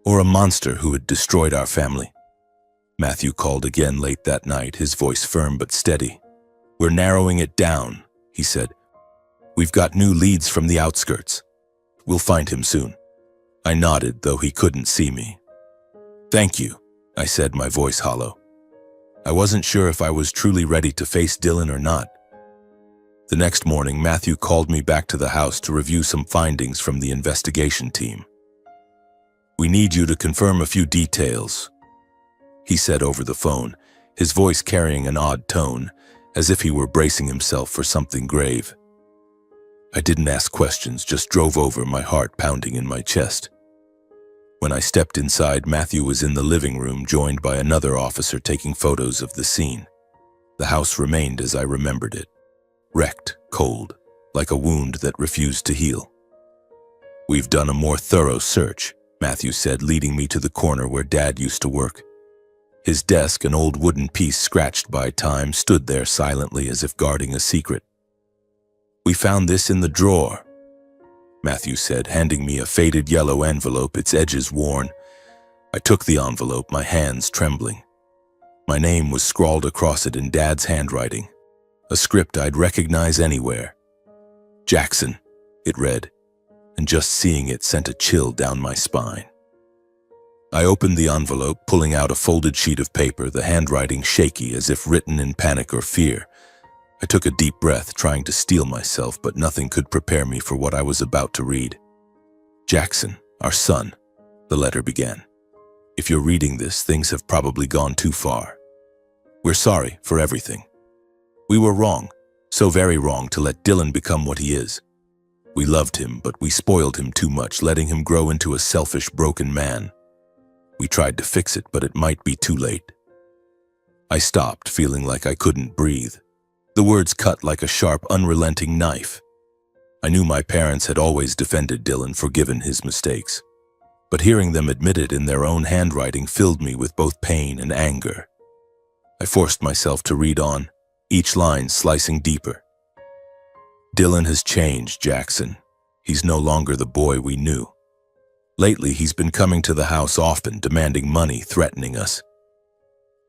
Or a monster who had destroyed our family? Matthew called again late that night, his voice firm but steady. "We're narrowing it down," he said. "We've got new leads from the outskirts. We'll find him soon." I nodded, though he couldn't see me. "Thank you," I said, my voice hollow. I wasn't sure if I was truly ready to face Dylan or not. The next morning, Matthew called me back to the house to review some findings from the investigation team. "We need you to confirm a few details," he said over the phone, his voice carrying an odd tone, as if he were bracing himself for something grave. I didn't ask questions, just drove over, my heart pounding in my chest. When I stepped inside, Matthew was in the living room, joined by another officer taking photos of the scene. The house remained as I remembered it. Wrecked, cold, like a wound that refused to heal. "We've done a more thorough search," Matthew said, leading me to the corner where Dad used to work. His desk, an old wooden piece scratched by time, stood there silently as if guarding a secret. "We found this in the drawer," Matthew said, handing me a faded yellow envelope, its edges worn. I took the envelope, my hands trembling. My name was scrawled across it in Dad's handwriting, a script I'd recognize anywhere. "Jackson," it read, and just seeing it sent a chill down my spine. I opened the envelope, pulling out a folded sheet of paper, the handwriting shaky as if written in panic or fear. I took a deep breath, trying to steel myself, but nothing could prepare me for what I was about to read. "Jackson, our son," the letter began. "If you're reading this, things have probably gone too far. We're sorry for everything. We were wrong, so very wrong, to let Dylan become what he is. We loved him, but we spoiled him too much, letting him grow into a selfish, broken man. We tried to fix it, but it might be too late." I stopped, feeling like I couldn't breathe. The words cut like a sharp, unrelenting knife. I knew my parents had always defended Dylan, forgiven his mistakes. But hearing them admit it in their own handwriting filled me with both pain and anger. I forced myself to read on, each line slicing deeper. "Dylan has changed, Jackson. He's no longer the boy we knew. Lately, he's been coming to the house often, demanding money, threatening us.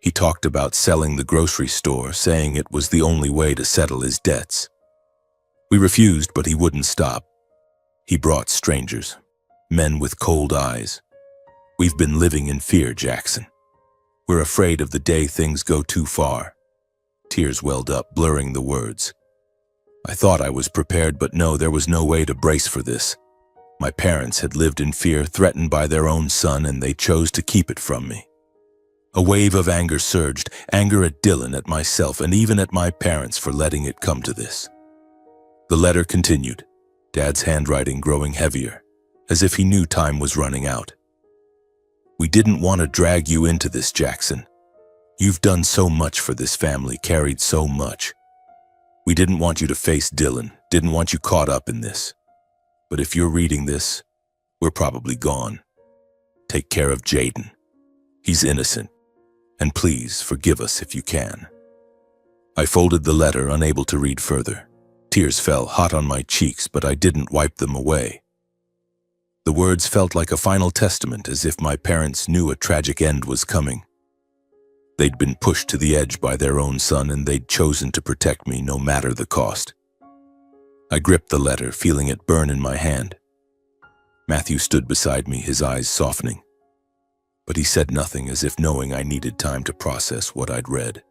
He talked about selling the grocery store, saying it was the only way to settle his debts. We refused, but he wouldn't stop. He brought strangers, men with cold eyes. We've been living in fear, Jackson. We're afraid of the day things go too far." Tears welled up, blurring the words. I thought I was prepared, but no, there was no way to brace for this. My parents had lived in fear, threatened by their own son, and they chose to keep it from me. A wave of anger surged, anger at Dylan, at myself, and even at my parents for letting it come to this. The letter continued, Dad's handwriting growing heavier, as if he knew time was running out. "We didn't want to drag you into this, Jackson. You've done so much for this family, carried so much. We didn't want you to face Dylan, didn't want you caught up in this. But if you're reading this, we're probably gone. Take care of Jaden. He's innocent. And please forgive us if you can." I folded the letter, unable to read further. Tears fell hot on my cheeks, but I didn't wipe them away. The words felt like a final testament, as if my parents knew a tragic end was coming. They'd been pushed to the edge by their own son, and they'd chosen to protect me no matter the cost. I gripped the letter, feeling it burn in my hand. Matthew stood beside me, his eyes softening. But he said nothing, as if knowing I needed time to process what I'd read.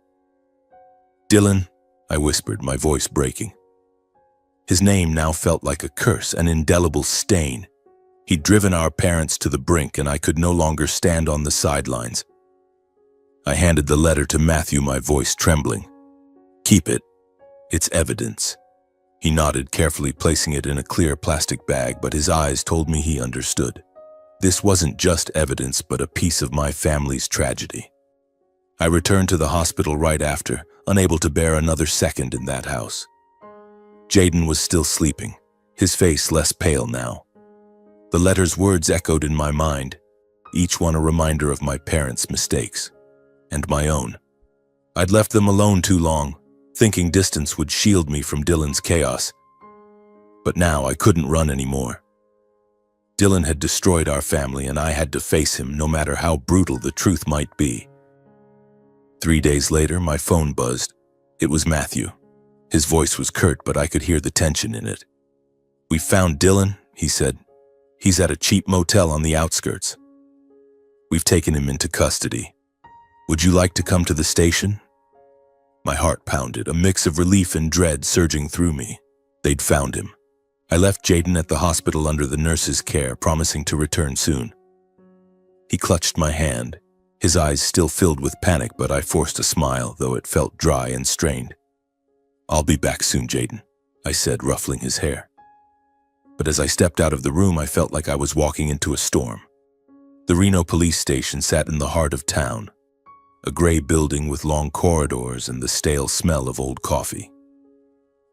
"Dylan," I whispered, my voice breaking. His name now felt like a curse, an indelible stain. He'd driven our parents to the brink, and I could no longer stand on the sidelines. I handed the letter to Matthew, my voice trembling. "Keep it. It's evidence." He nodded, carefully placing it in a clear plastic bag, but his eyes told me he understood. This wasn't just evidence, but a piece of my family's tragedy. I returned to the hospital right after, unable to bear another second in that house. Jaden was still sleeping, his face less pale now. The letter's words echoed in my mind, each one a reminder of my parents' mistakes, and my own. I'd left them alone too long, thinking distance would shield me from Dylan's chaos. But now I couldn't run anymore. Dylan had destroyed our family, and I had to face him, no matter how brutal the truth might be. 3 days later, my phone buzzed. It was Matthew. His voice was curt, but I could hear the tension in it. "We found Dylan," he said. He's at a cheap motel on the outskirts. We've taken him into custody. Would you like to come to the station? My heart pounded, a mix of relief and dread surging through me. They'd found him. I left Jaden at the hospital under the nurse's care, promising to return soon. He clutched my hand, his eyes still filled with panic, but I forced a smile, though it felt dry and strained. I'll be back soon, Jaden, I said, ruffling his hair. But as I stepped out of the room, I felt like I was walking into a storm. The Reno police station sat in the heart of town, a gray building with long corridors and the stale smell of old coffee.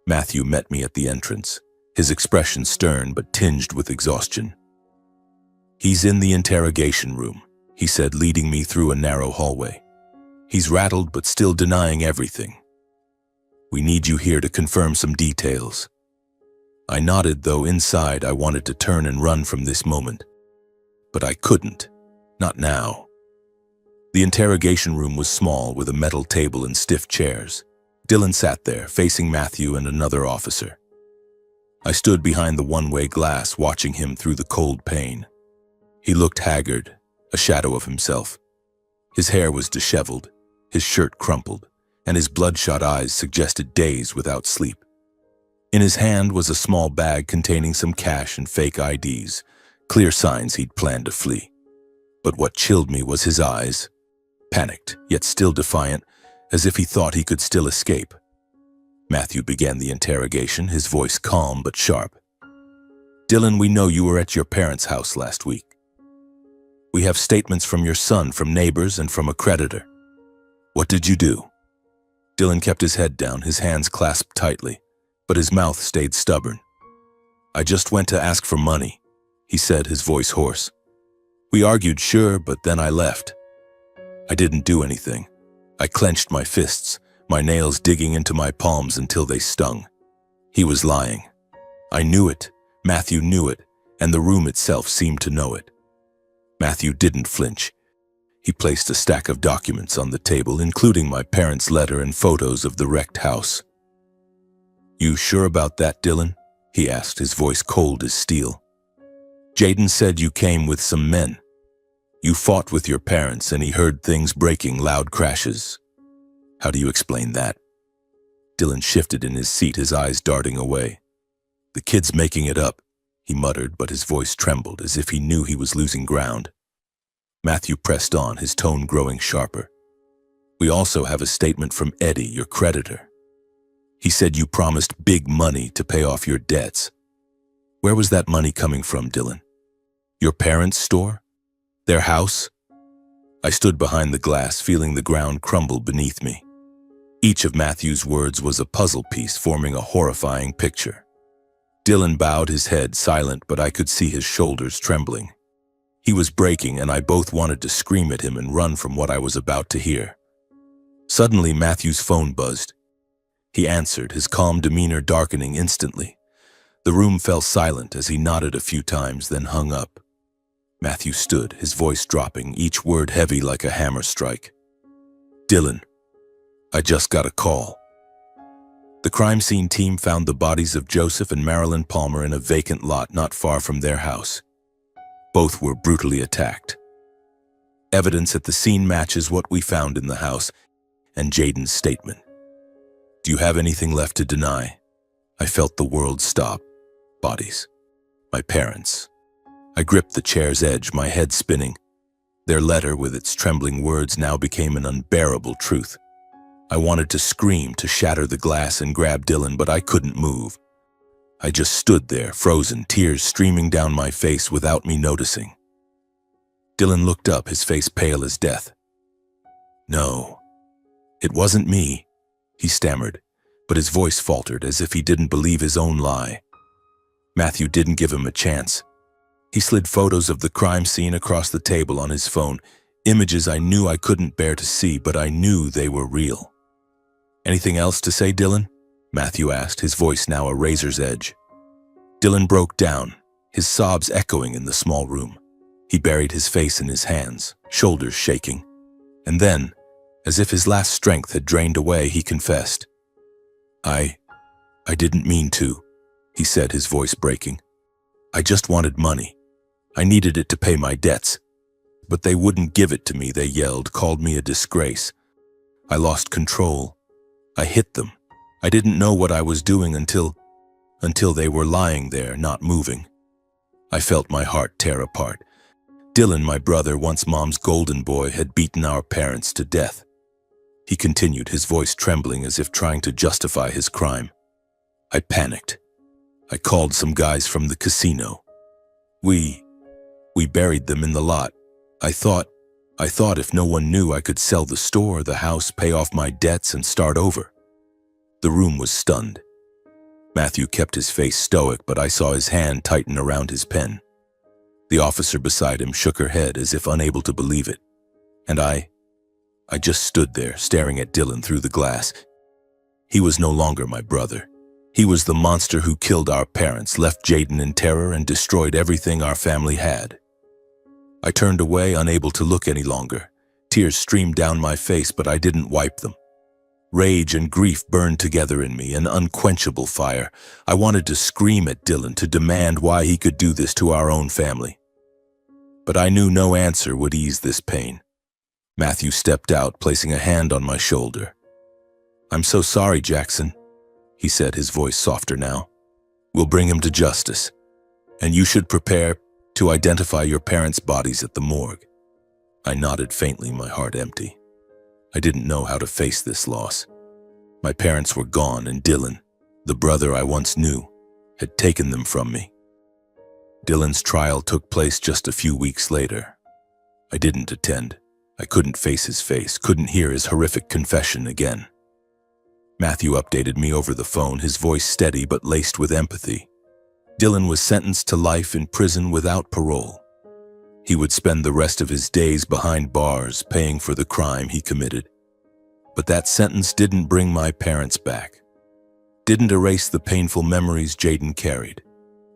Matthew met me at the entrance, his expression stern but tinged with exhaustion. He's in the interrogation room, he said, leading me through a narrow hallway. He's rattled but still denying everything. We need you here to confirm some details. I nodded, though inside I wanted to turn and run from this moment. But I couldn't. Not now. The interrogation room was small, with a metal table and stiff chairs. Dylan sat there, facing Matthew and another officer. I stood behind the one-way glass, watching him through the cold pane. He looked haggard, a shadow of himself. His hair was disheveled, his shirt crumpled, and his bloodshot eyes suggested days without sleep. In his hand was a small bag containing some cash and fake IDs, clear signs he'd planned to flee. But what chilled me was his eyes, panicked, yet still defiant, as if he thought he could still escape. Matthew began the interrogation, his voice calm but sharp. Dylan, we know you were at your parents' house last week. We have statements from your son, from neighbors, and from a creditor. What did you do? Dylan kept his head down, his hands clasped tightly, but his mouth stayed stubborn. I just went to ask for money, he said, his voice hoarse. We argued, sure, but then I left. I didn't do anything. I clenched my fists, my nails digging into my palms until they stung. He was lying. I knew it, Matthew knew it, and the room itself seemed to know it. Matthew didn't flinch. He placed a stack of documents on the table, including my parents' letter and photos of the wrecked house. You sure about that, Dylan? He asked, his voice cold as steel. Jaden said you came with some men. You fought with your parents and he heard things breaking, loud crashes. How do you explain that? Dylan shifted in his seat, his eyes darting away. The kid's making it up, he muttered, but his voice trembled as if he knew he was losing ground. Matthew pressed on, his tone growing sharper. We also have a statement from Eddie, your creditor. He said you promised big money to pay off your debts. Where was that money coming from, Dylan? Your parents' store? Their house? I stood behind the glass, feeling the ground crumble beneath me. Each of Matthew's words was a puzzle piece, forming a horrifying picture. Dylan bowed his head, silent, but I could see his shoulders trembling. He was breaking, and I both wanted to scream at him and run from what I was about to hear. Suddenly, Matthew's phone buzzed. He answered, his calm demeanor darkening instantly. The room fell silent as he nodded a few times, then hung up. Matthew stood, his voice dropping, each word heavy like a hammer strike. Dylan, I just got a call. The crime scene team found the bodies of Joseph and Marilyn Palmer in a vacant lot not far from their house. Both were brutally attacked. Evidence at the scene matches what we found in the house and Jaden's statement. Do you have anything left to deny? I felt the world stop. Bodies. My parents. I gripped the chair's edge, my head spinning. Their letter, with its trembling words, now became an unbearable truth. I wanted to scream, to shatter the glass and grab Dylan, but I couldn't move. I just stood there, frozen, tears streaming down my face without me noticing. Dylan looked up, his face pale as death. No, it wasn't me, he stammered, but his voice faltered as if he didn't believe his own lie. Matthew didn't give him a chance. He slid photos of the crime scene across the table on his phone, images I knew I couldn't bear to see, but I knew they were real. Anything else to say, Dylan? Matthew asked, his voice now a razor's edge. Dylan broke down, his sobs echoing in the small room. He buried his face in his hands, shoulders shaking. And then, as if his last strength had drained away, he confessed. I didn't mean to, he said, his voice breaking. I just wanted money. I needed it to pay my debts. But they wouldn't give it to me, they yelled, called me a disgrace. I lost control. I hit them. I didn't know what I was doing until they were lying there, not moving. I felt my heart tear apart. Dylan, my brother, once Mom's golden boy, had beaten our parents to death. He continued, his voice trembling as if trying to justify his crime. I panicked. I called some guys from the casino. We buried them in the lot. I thought if no one knew, I could sell the store, the house, pay off my debts, and start over. The room was stunned. Matthew kept his face stoic, but I saw his hand tighten around his pen. The officer beside him shook her head as if unable to believe it. And I just stood there, staring at Dylan through the glass. He was no longer my brother. He was the monster who killed our parents, left Jaden in terror, and destroyed everything our family had. I turned away, unable to look any longer. Tears streamed down my face, but I didn't wipe them. Rage and grief burned together in me, an unquenchable fire. I wanted to scream at Dylan, to demand why he could do this to our own family. But I knew no answer would ease this pain. Matthew stepped out, placing a hand on my shoulder. "I'm so sorry, Jackson," he said, his voice softer now. "We'll bring him to justice. And you should prepare to identify your parents' bodies at the morgue." I nodded faintly, my heart empty. I didn't know how to face this loss. My parents were gone, and Dylan, the brother I once knew, had taken them from me. Dylan's trial took place just a few weeks later. I didn't attend. I couldn't face his face, couldn't hear his horrific confession again. Matthew updated me over the phone, his voice steady but laced with empathy. Dylan was sentenced to life in prison without parole. He would spend the rest of his days behind bars, paying for the crime he committed. But that sentence didn't bring my parents back, didn't erase the painful memories Jaden carried,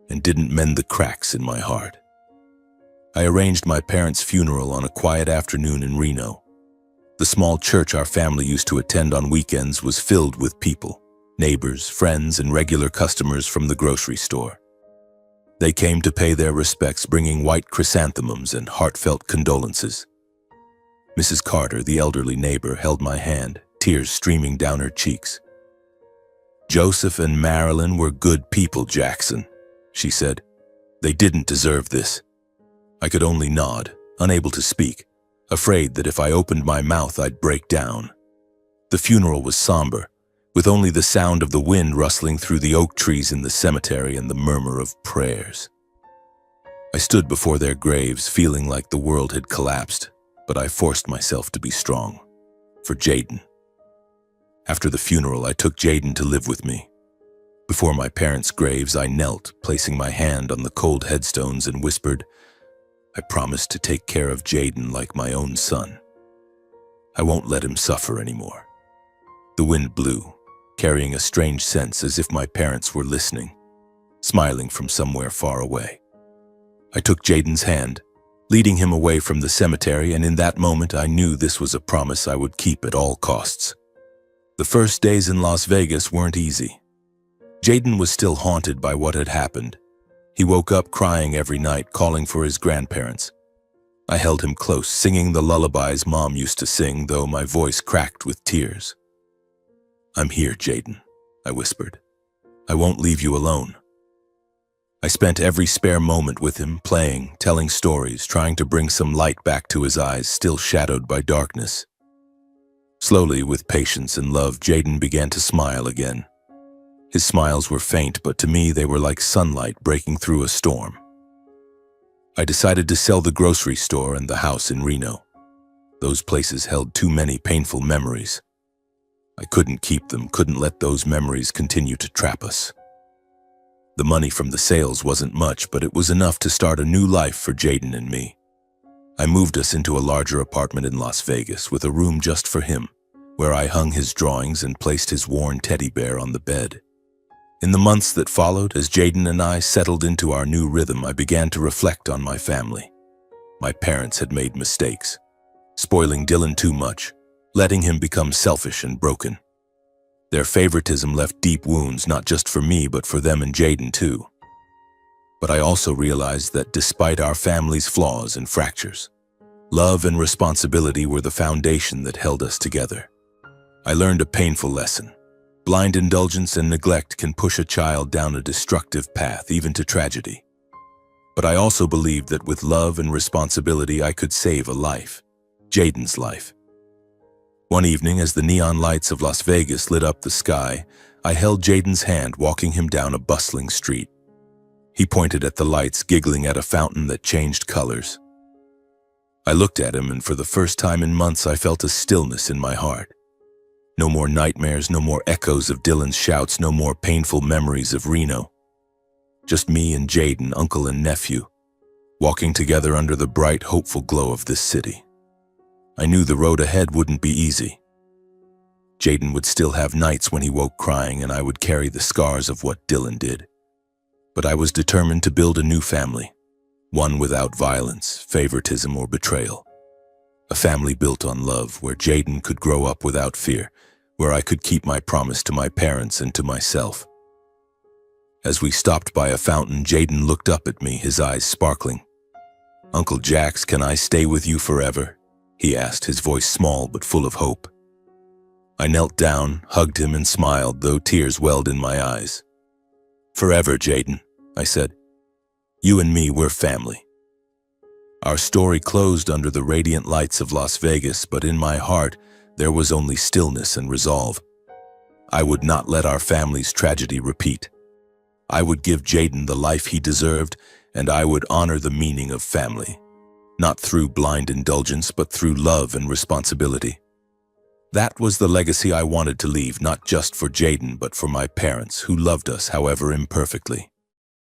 and didn't mend the cracks in my heart. I arranged my parents' funeral on a quiet afternoon in Reno. The small church our family used to attend on weekends was filled with people, neighbors, friends, and regular customers from the grocery store. They came to pay their respects, bringing white chrysanthemums and heartfelt condolences. Mrs. Carter, the elderly neighbor, held my hand, tears streaming down her cheeks. "Joseph and Marilyn were good people, Jackson," she said. "They didn't deserve this." I could only nod, unable to speak, afraid that if I opened my mouth I'd break down. The funeral was somber, with only the sound of the wind rustling through the oak trees in the cemetery and the murmur of prayers. I stood before their graves, feeling like the world had collapsed, but I forced myself to be strong. For Jaden. After the funeral, I took Jaden to live with me. Before my parents' graves, I knelt, placing my hand on the cold headstones, and whispered, "I promise to take care of Jaden like my own son. I won't let him suffer anymore." The wind blew, carrying a strange sense, as if my parents were listening, smiling from somewhere far away. I took Jaden's hand, leading him away from the cemetery, and in that moment I knew this was a promise I would keep at all costs. The first days in Las Vegas weren't easy. Jaden was still haunted by what had happened. He woke up crying every night, calling for his grandparents. I held him close, singing the lullabies Mom used to sing, though my voice cracked with tears. "I'm here, Jaden," I whispered. "I won't leave you alone." I spent every spare moment with him, playing, telling stories, trying to bring some light back to his eyes, still shadowed by darkness. Slowly, with patience and love, Jaden began to smile again. His smiles were faint, but to me they were like sunlight breaking through a storm. I decided to sell the grocery store and the house in Reno. Those places held too many painful memories. I couldn't keep them, couldn't let those memories continue to trap us. The money from the sales wasn't much, but it was enough to start a new life for Jaden and me. I moved us into a larger apartment in Las Vegas with a room just for him, where I hung his drawings and placed his worn teddy bear on the bed. In the months that followed, as Jaden and I settled into our new rhythm, I began to reflect on my family. My parents had made mistakes, spoiling Dylan too much, letting him become selfish and broken. Their favoritism left deep wounds, not just for me, but for them and Jaden too. But I also realized that despite our family's flaws and fractures, love and responsibility were the foundation that held us together. I learned a painful lesson. Blind indulgence and neglect can push a child down a destructive path, even to tragedy. But I also believed that with love and responsibility, I could save a life, Jaden's life. One evening, as the neon lights of Las Vegas lit up the sky, I held Jaden's hand, walking him down a bustling street. He pointed at the lights, giggling at a fountain that changed colors. I looked at him, and for the first time in months, I felt a stillness in my heart. No more nightmares, no more echoes of Dylan's shouts, no more painful memories of Reno. Just me and Jaden, uncle and nephew, walking together under the bright, hopeful glow of this city. I knew the road ahead wouldn't be easy. Jaden would still have nights when he woke crying, and I would carry the scars of what Dylan did. But I was determined to build a new family, one without violence, favoritism, or betrayal. A family built on love, where Jaden could grow up without fear, where I could keep my promise to my parents and to myself. As we stopped by a fountain, Jaden looked up at me, his eyes sparkling. "Uncle Jax, can I stay with you forever?" he asked, his voice small but full of hope. I knelt down, hugged him, and smiled, though tears welled in my eyes. "Forever, Jaden," I said. "You and me, we're family." Our story closed under the radiant lights of Las Vegas, but in my heart, there was only stillness and resolve. I would not let our family's tragedy repeat. I would give Jaden the life he deserved, and I would honor the meaning of family, not through blind indulgence, but through love and responsibility. That was the legacy I wanted to leave, not just for Jaden, but for my parents, who loved us, however imperfectly.